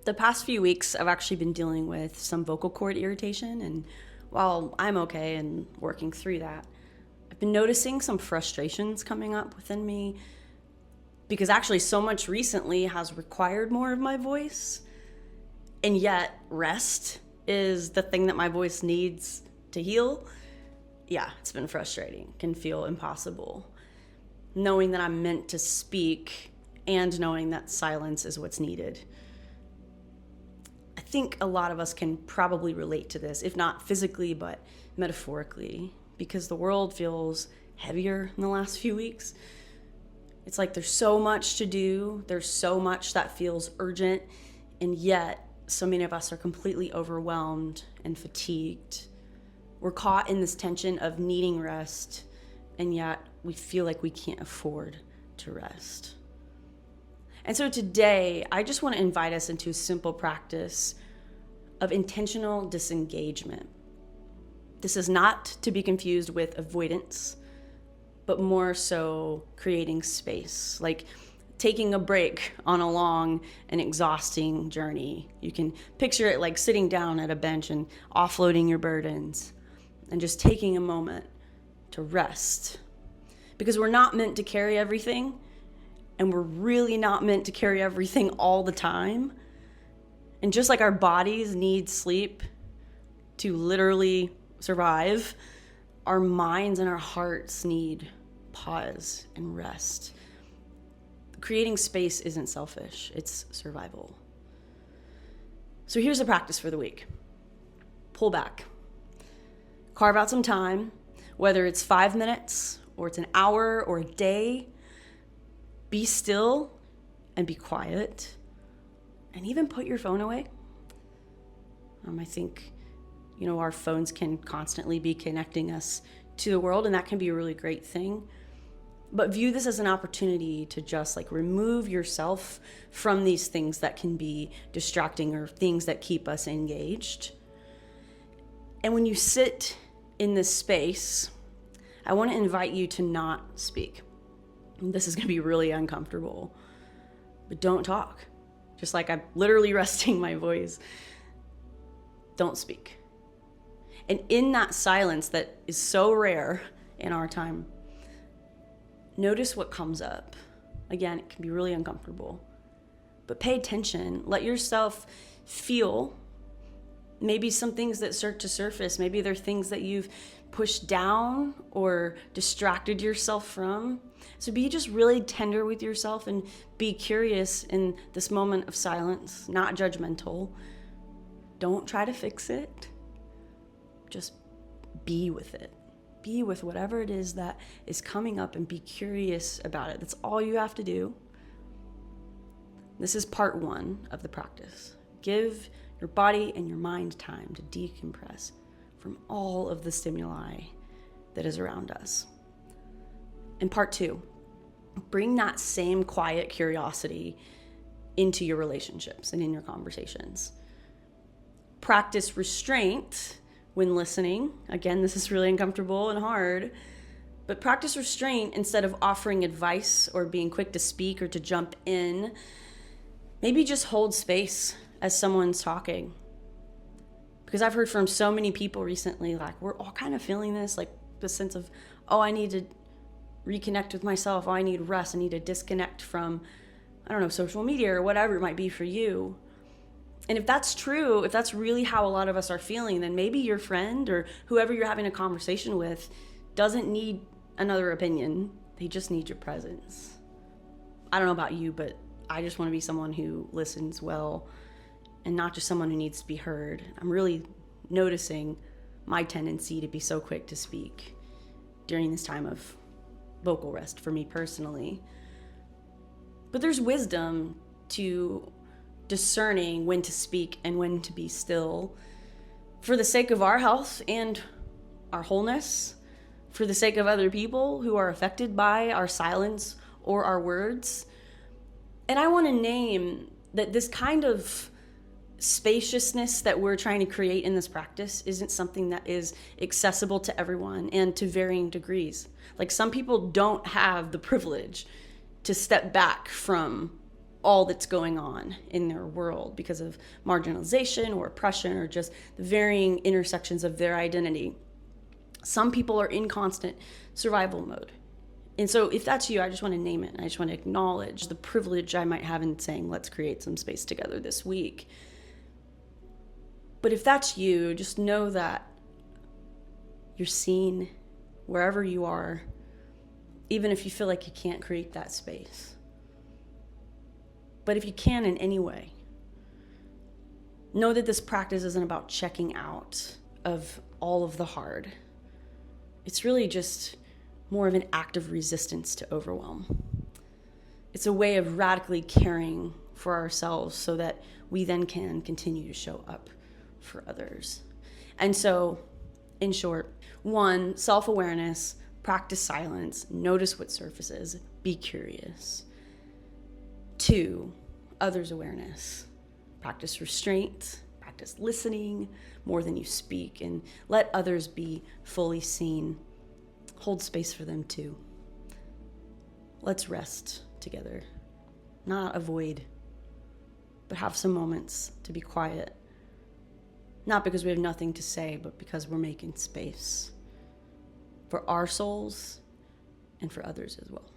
The past few weeks, I've actually been dealing with some vocal cord irritation, and while I'm okay and working through that, I've been noticing some frustrations coming up within me because actually so much recently has required more of my voice, and yet rest is the thing that my voice needs to heal. Yeah, it's been frustrating, can feel impossible. Knowing that I'm meant to speak and knowing that silence is what's needed. I think a lot of us can probably relate to this, if not physically, but metaphorically, because the world feels heavier in the last few weeks. It's like there's so much to do, there's so much that feels urgent, and yet so many of us are completely overwhelmed and fatigued. We're caught in this tension of needing rest, and yet we feel like we can't afford to rest. And so today, I just want to invite us into a simple practice of intentional disengagement. This is not to be confused with avoidance, but more so creating space, like taking a break on a long and exhausting journey. You can picture it like sitting down at a bench and offloading your burdens and just taking a moment to rest. Because we're not meant to carry everything, and we're really not meant to carry everything all the time. And just like our bodies need sleep to literally survive, our minds and our hearts need pause and rest. Creating space isn't selfish, it's survival. So here's the practice for the week. Pull back. Carve out some time, whether it's 5 minutes or it's an hour or a day. Be still and be quiet, and even put your phone away. I think, our phones can constantly be connecting us to the world, and that can be a really great thing. But view this as an opportunity to just remove yourself from these things that can be distracting or things that keep us engaged. And when you sit in this space, I want to invite you to not speak. This is going to be really uncomfortable, but don't talk. Just like I'm literally resting my voice. Don't speak. And in that silence that is so rare in our time, notice what comes up. Again, it can be really uncomfortable, but pay attention. Let yourself feel maybe some things that start to surface. Maybe they're things that you've pushed down or distracted yourself from. So be just really tender with yourself and be curious in this moment of silence, not judgmental. Don't try to fix it. Just be with it. Be with whatever it is that is coming up and be curious about it. That's all you have to do. This is part 1 of the practice. Give your body and your mind time to decompress from all of the stimuli that is around us. In part 2, bring that same quiet curiosity into your relationships and in your conversations. Practice restraint when listening. Again, this is really uncomfortable and hard, but practice restraint instead of offering advice or being quick to speak or to jump in. Maybe just hold space as someone's talking. Because I've heard from so many people recently, we're all kind of feeling this, the sense of, I need to reconnect with myself. I need rest. I need to disconnect from, social media or whatever it might be for you. And if that's true, if that's really how a lot of us are feeling, then maybe your friend or whoever you're having a conversation with doesn't need another opinion. They just need your presence. I don't know about you, but I just want to be someone who listens well and not just someone who needs to be heard. I'm really noticing my tendency to be so quick to speak during this time of vocal rest for me personally. But there's wisdom to discerning when to speak and when to be still for the sake of our health and our wholeness, for the sake of other people who are affected by our silence or our words. And I want to name that this kind of spaciousness that we're trying to create in this practice isn't something that is accessible to everyone and to varying degrees. Some people don't have the privilege to step back from all that's going on in their world because of marginalization or oppression or just the varying intersections of their identity. Some people are in constant survival mode. And so if that's you, I just want to name it. And I just want to acknowledge the privilege I might have in saying, let's create some space together this week. But if that's you, just know that you're seen wherever you are, even if you feel like you can't create that space. But if you can in any way, know that this practice isn't about checking out of all of the hard. It's really just more of an act of resistance to overwhelm. It's a way of radically caring for ourselves so that we then can continue to show up for others. And so, in short, 1, self-awareness, practice silence, notice what surfaces, be curious. 2, others awareness, practice restraint, practice listening more than you speak, and let others be fully seen. Hold space for them too. Let's rest together, not avoid, but have some moments to be quiet. Not because we have nothing to say, but because we're making space for our souls and for others as well.